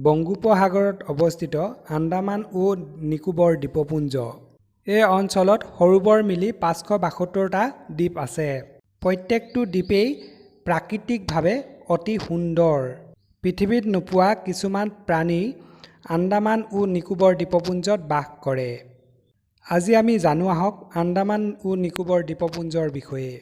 বংগোপসাগৰত অৱস্থিত আন্দামান ও নিকোবৰ দ্বীপপুঞ্জ। এই অঞ্চলত সৰু বৰ মিলি 572টা দ্বীপ আছে। প্ৰত্যেকটো দ্বীপেই প্ৰাকৃতিকভাৱে অতি সুন্দৰ। পৃথিৱীত নোপোৱা কিছুমান প্ৰাণী আন্দামান ও নিকোবৰ দ্বীপপুঞ্জত বাস কৰে। আজি আমি জানো আহক আন্দামান ও নিকোবৰ দ্বীপপুঞ্জৰ বিষয়ে।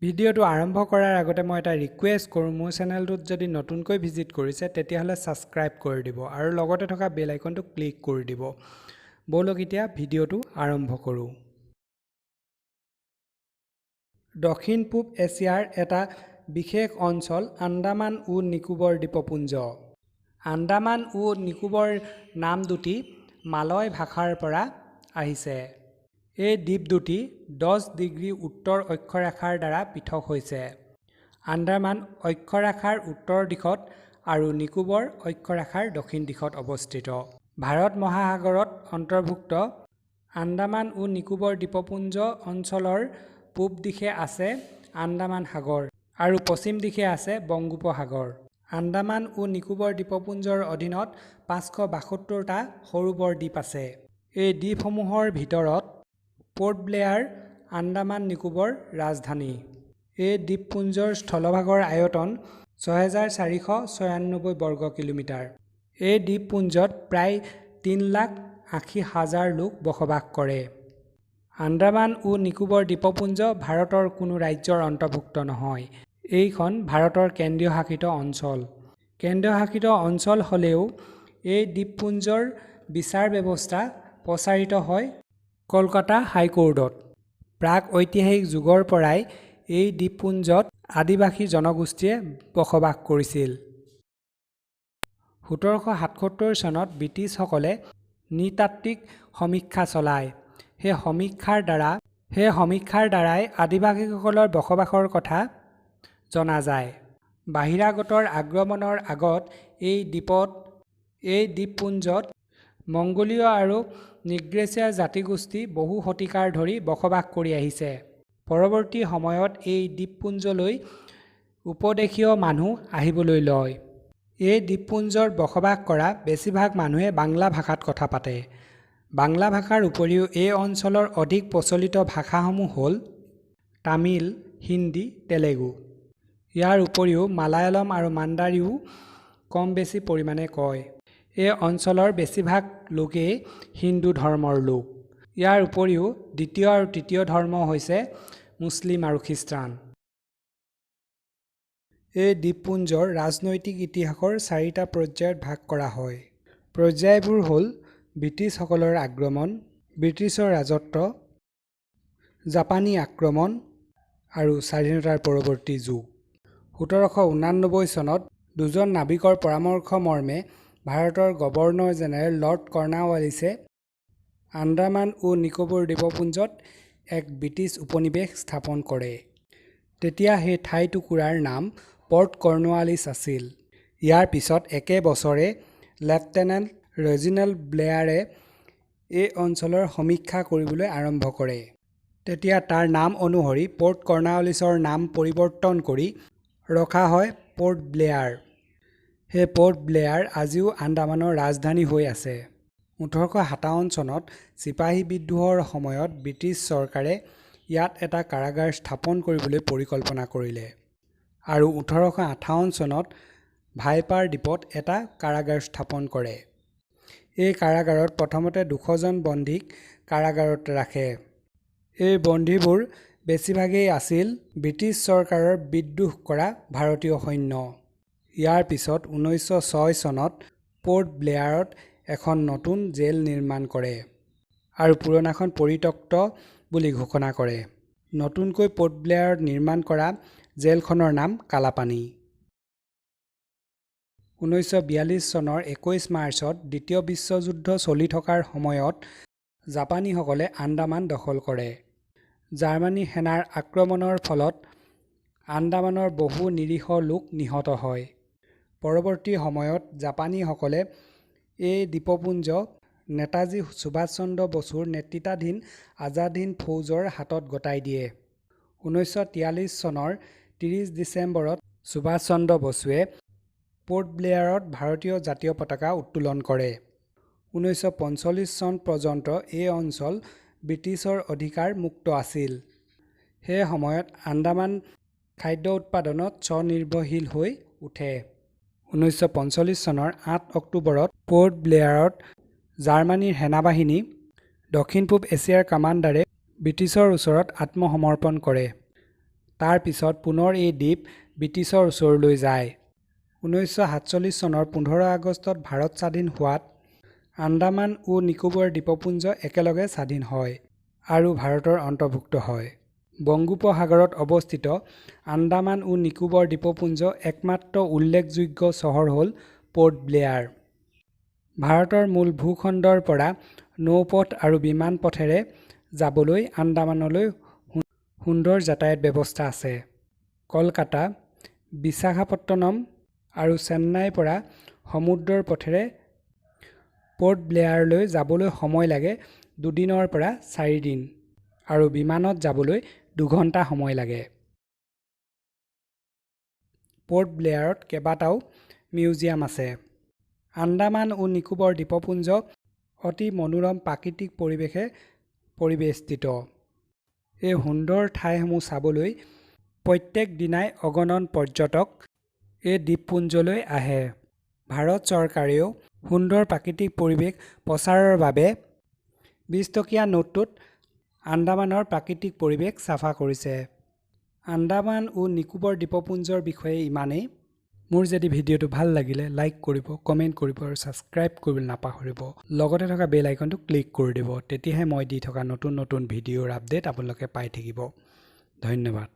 ভিডিঅ'টো আৰম্ভ কৰাৰ আগতে মই এটা ৰিকুৱেষ্ট কৰোঁ, মোৰ চেনেলটোত যদি নতুনকৈ ভিজিট কৰিছে তেতিয়াহ'লে ছাবস্ক্ৰাইব কৰি দিব আৰু লগতে থকা বেল আইকনটো ক্লিক কৰি দিব। ব'লক এতিয়া ভিডিঅ'টো আৰম্ভ কৰোঁ। দক্ষিণ পূব এছিয়াৰ এটা বিশেষ অঞ্চল আন্দামান ও নিকোবৰ দ্বীপপুঞ্জ। আন্দামান ও নিকোবৰ নাম দুটি মালয় ভাষাৰ পৰা আহিছে। এই দ্বীপ দুটি 10 ডিগ্ৰী উত্তৰ অক্ষৰেখাৰ দ্বাৰা পৃথক হৈছে। আন্দামান অক্ষৰেখাৰ উত্তৰ দিশত আৰু নিকোবৰ অক্ষৰেখাৰ দক্ষিণ দিশত অৱস্থিত। ভাৰত মহাসাগৰত অন্তৰ্ভুক্ত আন্দামান ও নিকোবৰ দ্বীপপুঞ্জ অঞ্চলৰ পূব দিশে আছে আন্দামান সাগৰ আৰু পশ্চিম দিশে আছে বংগোপসাগৰ। আন্দামান ও নিকোবৰ দ্বীপপুঞ্জৰ অধীনত 572টা সৰু বৰ দ্বীপ আছে। এই দ্বীপসমূহৰ ভিতৰত পৰ্ট ব্লেয়াৰ আন্দামান নিকোবৰ ৰাজধানী। এই দ্বীপপুঞ্জৰ স্থলভাগৰ আয়তন 6496 বৰ্গ কিলোমিটাৰ। এই দ্বীপপুঞ্জত প্ৰায় 3,80,000 লোক বসবাস কৰে। আন্দামান ও নিকোবৰ দ্বীপপুঞ্জ ভাৰতৰ কোনো ৰাজ্যৰ অন্তৰ্ভুক্ত নহয়। এইখন ভাৰতৰ কেন্দ্ৰীয় শাসিত অঞ্চল। কেন্দ্ৰীয় শাসিত অঞ্চল হ'লেও এই দ্বীপপুঞ্জৰ বিচাৰ ব্যৱস্থা প্ৰচাৰিত হয় কলকাতা হাইকোৰ্টত। প্ৰাক ঐতিহাসিক যুগৰ পৰাই এই দ্বীপপুঞ্জত আদিবাসী জনগোষ্ঠীয়ে বসবাস কৰিছিল। 1777 চনত ব্ৰিটিছসকলে নৃতাত্ত্বিক সমীক্ষা চলায়। সেই সমীক্ষাৰ দ্বাৰাই আদিবাসীসকলৰ বসবাসৰ কথা জনা যায়। বাহিৰাগতৰ আক্ৰমণৰ আগত এই দ্বীপপুঞ্জত মংগোলীয় আৰু নিগ্ৰেছিয়া জাতিগোষ্ঠী বহু শতিকাৰ ধৰি বসবাস কৰি আহিছে। পৰৱৰ্তী সময়ত এই দ্বীপপুঞ্জলৈ উপদেশীয় মানুহ আহিবলৈ লয়। এই দ্বীপপুঞ্জত বসবাস কৰা বেছিভাগ মানুহে বাংলা ভাষাত কথা পাতে। বাংলা ভাষাৰ উপৰিও এই অঞ্চলৰ অধিক প্ৰচলিত ভাষাসমূহ হ'ল তামিল, হিন্দী, তেলেগু। ইয়াৰ উপৰিও মালায়ালম আৰু মাণ্ডাৰীও কম বেছি পৰিমাণে কয়। এই অঞ্চলৰ বেছিভাগ লোকেই হিন্দু ধৰ্মৰ লোক। ইয়াৰ উপৰিও দ্বিতীয় আৰু তৃতীয় ধৰ্ম হৈছে মুছলিম আৰু খ্ৰীষ্টান। এই দ্বীপপুঞ্জৰ ৰাজনৈতিক ইতিহাসৰ 4টা পৰ্যায়ত ভাগ কৰা হয়। পৰ্যায়বোৰ হ'ল ব্ৰিটিছসকলৰ আক্ৰমণ, ব্ৰিটিছৰ ৰাজত্ব, জাপানী আক্ৰমণ আৰু স্বাধীনতাৰ পৰৱৰ্তী যুগ। 1789 চনত দুজন নাবিকৰ পৰামৰ্শ মৰ্মে ভাৰতৰ গভৰ্ণৰ জেনেৰেল লৰ্ড কৰ্ণৱালিছে আন্দামান ও নিকোবৰ দ্বীপপুঞ্জত এক ব্ৰিটিছ উপনিৱেশ স্থাপন কৰে। তেতিয়া সেই ঠাইটুকুৰাৰ নাম পৰ্ট কৰ্ণৱালিছ আছিল। ইয়াৰ পিছত একে বছৰে লেফটেনেণ্ট ৰেজিনেল্ড ব্লেয়াৰে এই অঞ্চলৰ সমীক্ষা কৰিবলৈ আৰম্ভ কৰে। তেতিয়া তাৰ নাম অনুসৰি পৰ্ট কৰ্ণৱালিছৰ নাম পৰিৱৰ্তন কৰি ৰখা হয় পৰ্ট ব্লেয়াৰ। সেই পৰ্ট ব্লেয়াৰ আজিও আন্দামানৰ ৰাজধানী হৈ আছে। 1857 চনত চিপাহী বিদ্ৰোহৰ সময়ত ব্ৰিটিছ চৰকাৰে ইয়াত এটা কাৰাগাৰ স্থাপন কৰিবলৈ পৰিকল্পনা কৰিলে আৰু 1858 চনত ভাইপাৰ দ্বীপত এটা কাৰাগাৰ স্থাপন কৰে। এই কাৰাগাৰত প্ৰথমতে 200 জন বন্দীক কাৰাগাৰত ৰাখে। এই বন্দীবোৰ বেছিভাগেই আছিল ব্ৰিটিছ চৰকাৰৰ বিদ্ৰোহ কৰা ভাৰতীয় সৈন্য। ইয়াৰ পিছত 1906 চনত পৰ্ট ব্লেয়াৰত এখন নতুন জেল নিৰ্মাণ কৰে আৰু পুৰণাখন পৰিত্যক্ত বুলি ঘোষণা কৰে। নতুনকৈ পৰ্ট ব্লেয়াৰত নিৰ্মাণ কৰা জেলখনৰ নাম কালাপানী। 1942 চনৰ 21 মাৰ্চত দ্বিতীয় বিশ্বযুদ্ধ চলি থকাৰ সময়ত জাপানীসকলে আন্দামান দখল কৰে। জাৰ্মানী সেনাৰ আক্ৰমণৰ ফলত আন্দামানৰ বহু নিৰীহ লোক নিহত হয়। পৰৱৰ্তী সময়ত জাপানীসকলে এই দ্বীপপুঞ্জ নেতাজী সুভাষ চন্দ্ৰ বসুৰ নেতৃত্বাধীন আজাদ হিন্দ ফৌজৰ হাতত গতাই দিয়ে। 1943 চনৰ 30 ডিচেম্বৰত সুভাষ চন্দ্ৰ বসুৱে পোৰ্ট ব্লেয়াৰত ভাৰতীয় জাতীয় পতাকা উত্তোলন কৰে। 1945 চন পৰ্যন্ত এই অঞ্চল ব্ৰিটিছৰ অধিকাৰ মুক্ত আছিল। সেই সময়ত আন্দামান খাদ্য উৎপাদনত স্বনিৰ্ভৰশীল হৈ উঠে। 1945 চনৰ 8 অক্টোবৰত পোৰ্ট ব্লেয়াৰত জাৰ্মানীৰ সেনাবাহিনী দক্ষিণ-পূব এছিয়াৰ কামাণ্ডাৰে ব্ৰিটিছৰ ওচৰত আত্মসমৰ্পণ কৰে। তাৰ পিছত পুনৰ এই দ্বীপ ব্ৰিটিছৰ ওচৰলৈ যায়। 1947 চনৰ 15 আগষ্টত ভাৰত স্বাধীন হোৱাত আন্দামান ও নিকোবৰ দ্বীপপুঞ্জ একেলগে স্বাধীন হয় আৰু ভাৰতৰ অন্তৰ্ভুক্ত হয়। বংগোপসাগৰত অৱস্থিত আন্দামান ও নিকোবৰ দ্বীপপুঞ্জ একমাত্ৰ উল্লেখযোগ্য চহৰ হ'ল পোৰ্ট ব্লেয়াৰ। ভাৰতৰ মূল ভূখণ্ডৰ পৰা নৌপথ আৰু বিমান পথেৰে যাবলৈ আন্দামানলৈ সুন্দৰ যাতায়াত ব্যৱস্থা আছে। কলকাতা, বিশাখাপট্টনম আৰু চেন্নাইৰ পৰা সমুদ্ৰৰ পথেৰে পোৰ্ট ব্লেয়াৰলৈ যাবলৈ সময় লাগে 2 দিনৰ পৰা 4 দিন আৰু বিমানত যাবলৈ 2 ঘণ্টা সময় লাগে। পোৰ্ট ব্লেয়াৰত কেইবাটাও মিউজিয়াম আছে। আন্দামান ও নিকোবৰ দ্বীপপুঞ্জ অতি মনোৰম প্ৰাকৃতিক পৰিৱেশে পৰিবেষ্টিত। এই সুন্দৰ ঠাইসমূহ চাবলৈ প্ৰত্যেক দিনাই অগণন পৰ্যটক এই দ্বীপপুঞ্জলৈ আহে। ভাৰত চৰকাৰেও সুন্দৰ প্ৰাকৃতিক পৰিৱেশ প্ৰচাৰৰ বাবে 20 টকীয়া নোটটোত আন্দামানৰ প্ৰাকৃতিক পৰিৱেশ চাফা কৰিছে। আন্দামান ও নিকোবৰ দ্বীপপুঞ্জৰ বিষয়ে ইমানেই। মোৰ যদি ভিডিঅ'টো ভাল লাগিলে লাইক কৰিব, কমেণ্ট কৰিব আৰু ছাবস্ক্ৰাইব কৰিবলৈ নাপাহৰিব। লগতে থকা বেল আইকনটো ক্লিক কৰি দিব। তেতিয়াহে মই দি থকা নতুন নতুন ভিডিঅ'ৰ আপডেট আপোনালোকে পাই থাকিব। ধন্যবাদ।